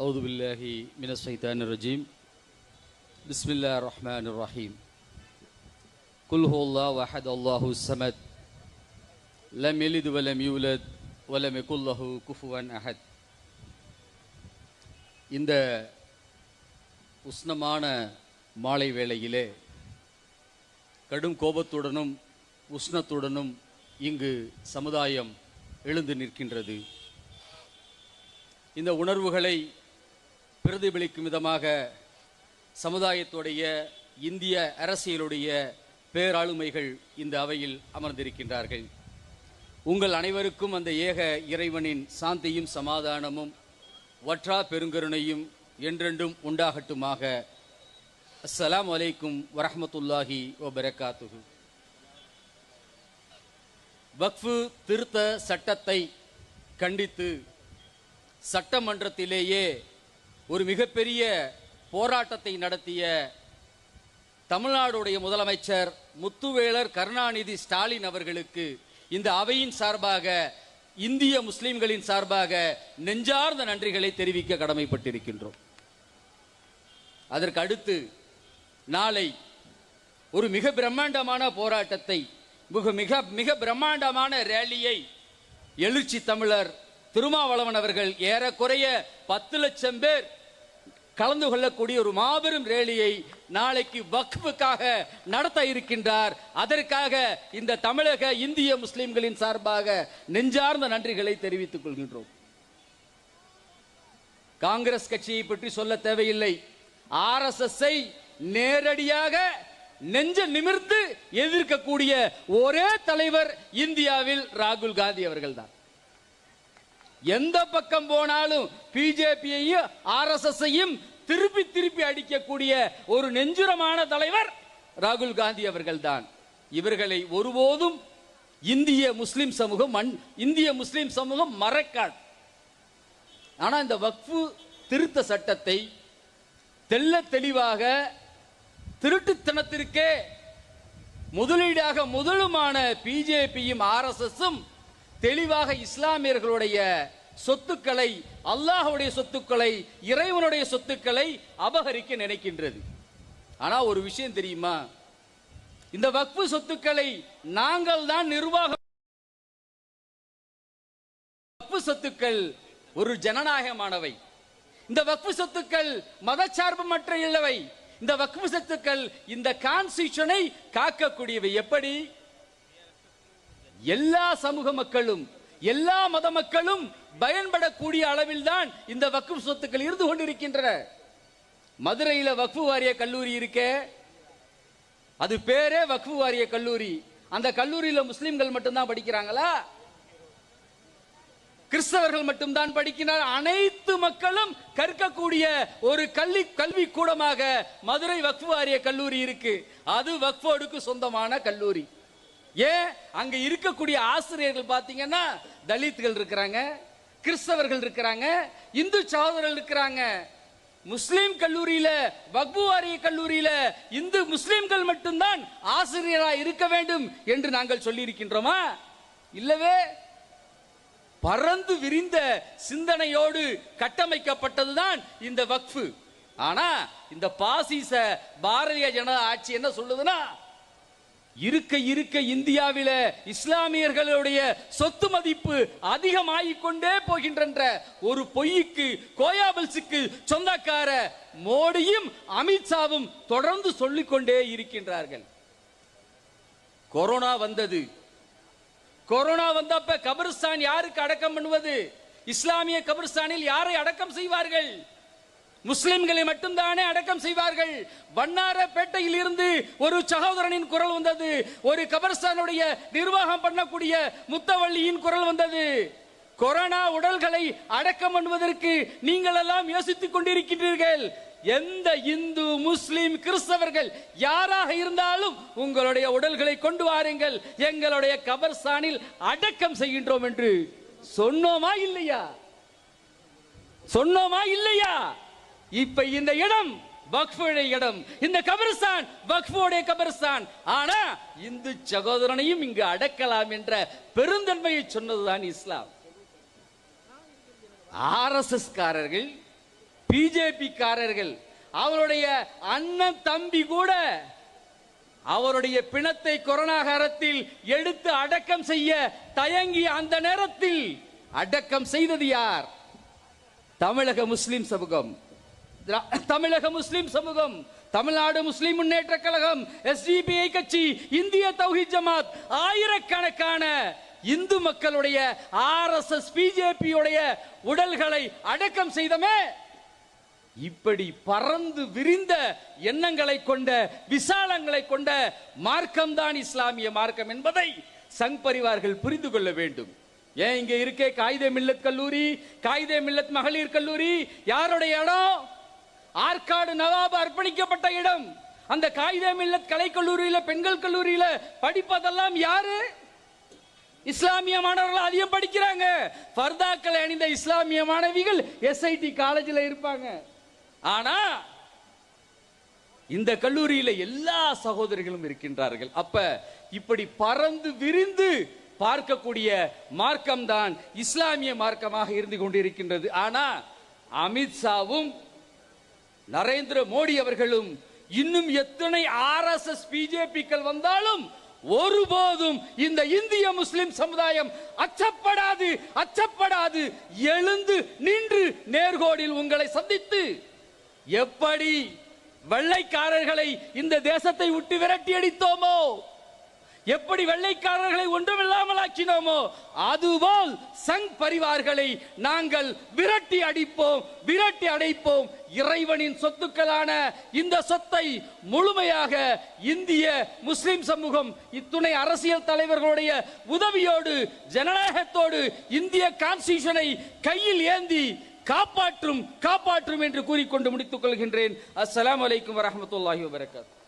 أعوذ بالله من الشيطان الرجيم بسم الله الرحمن الرحيم قل هو الله أحد الله الصمد لم يلد ولم يولد ولم يكن له كفوا أحد. இந்த உஷ்ணமான மாலை வேளையிலே கடும் கோபத்துடனும் உஷ்ணத்துடனும் இங்கு சமுதாயம் எழுந்து நிற்கின்றது. இந்த உணர்வுகளை பிரதிபலிக்கும் விதமாக சமுதாயத்துடைய இந்திய அரசியலுடைய பேராளுமைகள் இந்த அவையில் அமர்ந்திருக்கின்றார்கள். உங்கள் அனைவருக்கும் அந்த ஏக இறைவனின் சாந்தியும் சமாதானமும் வற்றா பெருங்கருணையும் என்றென்றும் உண்டாகட்டுமாக. அஸ்ஸலாமு அலைக்கும் வரஹ்மத்துல்லாஹி வபரகாத்துஹு. வக்ஃபு திருத்த சட்டத்தை கண்டித்து சட்டமன்றத்திலேயே ஒரு மிகப்பெரிய போராட்டத்தை நடத்திய தமிழ்நாடுடைய முதலமைச்சர் முத்துவேலர் கருணாநிதி ஸ்டாலின் அவர்களுக்கு இந்த அவையின் சார்பாக, இந்திய முஸ்லிம்களின் சார்பாக நெஞ்சார்ந்த நன்றிகளை தெரிவிக்க கடமைப்பட்டிருக்கின்றோம். அதற்கு அடுத்து நாளை ஒரு மிக பிரம்மாண்டமான போராட்டத்தை, மிக பிரம்மாண்டமான ரேலியை எழுச்சி தமிழர் திருமாவளவன் அவர்கள் ஏறக்குறைய 10 லட்சம் பேர் கலந்து கொள்ளக்கூடிய ஒரு மாபெரும் ரேலியை நாளைக்கு வக்ஃபுக்காக நடத்த இருக்கின்றார். அதற்காக இந்த தமிழக இந்திய முஸ்லிம்களின் சார்பாக நெஞ்சார்ந்த நன்றிகளை தெரிவித்துக் கொள்கின்றோம். காங்கிரஸ் கட்சியை பற்றி சொல்ல தேவையில்லை. RSS-ஐ நேரடியாக நெஞ்ச நிமிர்ந்து எதிர்க்கக்கூடிய ஒரே தலைவர் இந்தியாவில் ராகுல் காந்தி அவர்கள் தான். எந்த பக்கம் போனாலும் பிஜேபியையும் RSS-ஐயும் திருப்பி திருப்பி அடிக்கக்கூடிய ஒரு நெஞ்சுரமான தலைவர் ராகுல் காந்தி அவர்கள் தான். இவர்களை ஒருபோதும் இந்திய முஸ்லிம் சமூகம் மறக்காது. ஆனா இந்த வக்ஃபு திருத்த சட்டத்தை தெள்ள தெளிவாக திருட்டுத்தனத்திற்கே முதலீடாக முதலுமான பிஜேபியும் RSS-ம் தெளிவாக இஸ்லாமியர்களுடைய சொத்துக்களை, அல்லாஹ்வுடைய சொத்துக்களை, இறைவனுடைய சொத்துக்களை அபகரிக்க நினைக்கின்றது. ஆனா ஒரு விஷயம் தெரியுமா, இந்த வக்ஃபு சொத்துக்களை நாங்கள் தான் நிர்வாகம். வக்ஃபு சொத்துக்கள் ஒரு ஜனநாயகமானவை. இந்த வக்ஃபு சொத்துக்கள் மதச்சார்புமற்ற இல்லவை. இந்த வக்ஃபு சொத்துக்கள் இந்த கான்ஸ்டிடியூஷனை காக்கக்கூடியவை. எப்படி? எல்லா சமூக மக்களும், எல்லா மத மக்களும் பயன்படக்கூடிய அளவில் தான் இந்த வக்ஃபு சொத்துக்கள் இருந்து கொண்டிருக்கின்றன. மதுரையில வக்ஃபு வாரிய கல்லூரி இருக்கே, அது பேரே வக்ஃபு வாரிய கல்லூரி. அந்த கல்லூரியில முஸ்லிம்கள் மட்டும்தான் படிக்கிறாங்களா? கிறிஸ்தவர்கள் மட்டும்தான் படிக்கிறார்? அனைத்து மக்களும் கற்கக்கூடிய ஒரு கல்வி கூடமாக மதுரை வக்ஃபு வாரிய கல்லூரி இருக்கு. அது வக்ஃபோடுக்கு சொந்தமான கல்லூரி. ஏன் அங்க இருக்கக்கூடிய ஆசிரியர்கள் பாத்தீங்கன்னா தலித்கள் இருக்கிறாங்க, கிறிஸ்தவர்கள் இருக்கிறாங்க, இந்து சகோதரர்கள் இருக்கிறாங்க. முஸ்லிம் கல்லூரியில, வக்ஃபு வாரிய கல்லூரியில இந்து முஸ்லிம்கள் மட்டும்தான் ஆசிரியராக இருக்க வேண்டும் என்று நாங்கள் சொல்லி இருக்கின்றோமா? இல்லவே. பறந்து விரிந்த சிந்தனையோடு கட்டமைக்கப்பட்டதுதான் இந்த வக்ஃபு. ஆனா இந்த பாசிச பாரதிய ஜனதா ஆட்சி என்ன சொல்லுதுன்னா, இருக்க இருக்க இந்தியாவில இஸ்லாமியர்களுடைய சொத்து மதிப்பு அதிகமாகிக்கொண்டே போகின்ற ஒரு பொய்க்கு, கோயாபல்ஸுக்கு சொந்தக்கார மோடியும் அமித்ஷாவும் தொடர்ந்து சொல்லிக்கொண்டே இருக்கின்றார்கள். கொரோனா வந்தது. கொரோனா வந்தப்ப கபிரிஸ்தான் யாருக்கு அடக்கம் பண்ணுவது? இஸ்லாமிய கபிரிஸ்தானில் யாரை அடக்கம் செய்வார்கள்? முஸ்லிம்களை மட்டும்தானே அடக்கம் செய்வார்கள். வண்ணாரப்பேட்டையில் இருந்து ஒரு சகோதரனின் குரல் வந்தது. ஒரு கபிரிஸ்தானுடைய நிர்வாகம் பண்ணக்கூடிய முத்தவள்ளியின் குரல் வந்தது. கொரோனா உடல்களை அடக்கம் பண்ணுவதற்கு நீங்கள் எல்லாம் யோசித்துக் கொண்டிருக்கின்றீர்கள். எந்த இந்து, முஸ்லிம், கிறிஸ்தவர்கள் யாராக இருந்தாலும் உங்களுடைய உடல்களை கொண்டு வாருங்கள், எங்களுடைய கபிரிஸ்தானில் அடக்கம் செய்கின்றோம் என்று சொன்னோமா இல்லையா? சொன்னோமா இல்லையா? இப்ப இந்த இடம் வக்ஃபுடைய இடம், இந்த கபிரிஸ்தான் வக்ஃபுடைய கபிரிஸ்தான். ஆனா இந்து சகோதரனையும் இங்கு அடக்கலாம் என்ற பெருந்தன்மையை சொன்னதுதான் இஸ்லாம். RSS காரர்கள் பிஜேபி காரர்கள், அவருடைய அண்ணன் தம்பி கூட அவருடைய பிணத்தை கொரோனா காலத்தில் எடுத்து அடக்கம் செய்ய தயங்கி அந்த நேரத்தில் அடக்கம் செய்தது யார்? தமிழக முஸ்லிம் சமூகம். தமிழக முஸ்லிம் சமூகம், தமிழ்நாடு முஸ்லிம் முன்னேற்ற கழகம், எஸ்டிபிஐ கட்சி, இந்திய தௌஹீத் ஜமாத், ஆயிரக்கணக்கான இந்து மக்களுடைய RSS பிஜேபியுடைய உடல்களை அடக்கம் செய்தமே. இப்படி பறந்து விரிந்த எண்ணங்களை கொண்ட, விசாலங்களை கொண்ட மார்க்கம் தான் இஸ்லாமிய மார்க்கம் என்பதை சங் பரிவார்கள் புரிந்து கொள்ள வேண்டும். ஏன் இங்க இருக்கே காயிதே மில்லத் கல்லூரி, காயிதே மில்லத் மகளிர் கல்லூரி யாருடைய இடம்? ஆற்காடு நவாப் அர்ப்பணிக்கப்பட்ட இடம். அந்த காயிதே மில்லத் கலை கல்லூரியில, பெண்கள் கல்லூரியில படிப்பதெல்லாம் யாரு? இஸ்லாமிய மாணவர்கள் அதிகம் படிக்கிறாங்க. ஃபர்தாக்களை அணிந்த இஸ்லாமிய மாணவிகள் SIT காலேஜில் இருப்பாங்க. ஆனா இந்த கல்லூரியில எல்லா சகோதரிகளும் இருக்கின்றார்கள். அப்ப இப்படி பறந்து விரிந்து பார்க்கக்கூடிய மார்க்கம் தான் இஸ்லாமிய மார்க்கமாக இருந்து கொண்டிருக்கின்றது. ஆனா அமித்ஷாவும் நரேந்திர மோடி அவர்களும் இன்னும் எத்தனை RSS பிஜேபிக்கள் வந்தாலும் ஒருபோதும் இந்த இந்திய முஸ்லிம் சமுதாயம் அச்சப்படாது, அச்சப்படாது. எழுந்து நின்று நேர்கோடில் உங்களை சந்தித்து எப்படி வெள்ளைக்காரர்களை இந்த தேசத்தை விட்டு விரட்டி அடித்தோமோ, எப்படி வெள்ளைக்காரர்களை ஒன்றுமில்லாமல் ஆக்கினோமோ, அதுபோல் சங் பரிவார்களை நாங்கள் விரட்டி அடிப்போம், விரட்டி அடைப்போம். இறைவனின் சொத்துக்களான இந்த சொத்தை முழுமையாக இந்திய முஸ்லிம் சமூகம் இத்துணை அரசியல் தலைவர்களுடைய உதவியோடு, ஜனநாயகத்தோடு இந்திய கான்ஸ்டிடியூஷனை கையில் ஏந்தி காப்பாற்றும், காப்பாற்றும் என்று கூறிக்கொண்டு முடித்துக் கொள்கின்றேன். அஸ்ஸலாமு அலைக்கும் வரஹ்மத்துல்லாஹி வபரகாத்துஹு.